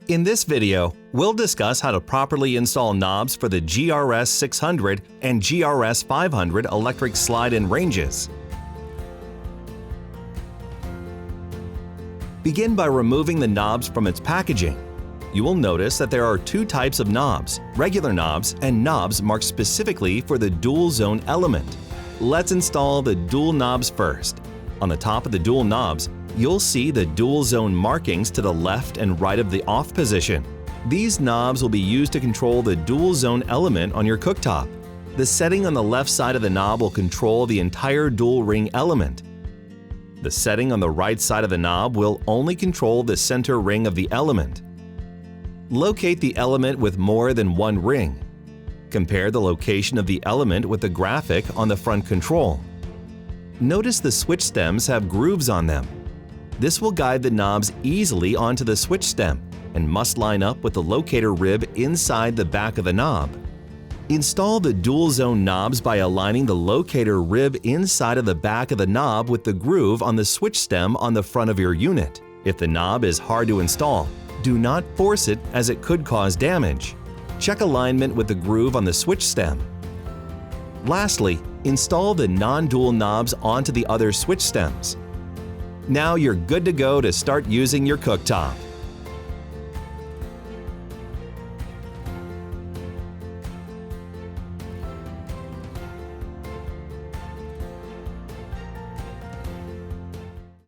In this video, we'll discuss how to properly install knobs for the GRS600 and GRS500 electric slide-in ranges. Begin by removing the knobs from its packaging. You will notice that there are two types of knobs, regular knobs and knobs marked specifically for the dual zone element. Let's install the dual knobs first. On the top of the dual knobs, you'll see the dual zone markings to the left and right of the off position. These knobs will be used to control the dual zone element on your cooktop. The setting on the left side of the knob will control the entire dual ring element. The setting on the right side of the knob will only control the center ring of the element. Locate the element with more than one ring. Compare the location of the element with the graphic on the front control. Notice the switch stems have grooves on them. This will guide the knobs easily onto the switch stem and must line up with the locator rib inside the back of the knob. Install the dual zone knobs by aligning the locator rib inside of the back of the knob with the groove on the switch stem on the front of your unit. If the knob is hard to install, do not force it as it could cause damage. Check alignment with the groove on the switch stem. Lastly, install the non-dual knobs onto the other switch stems. Now you're good to go to start using your cooktop.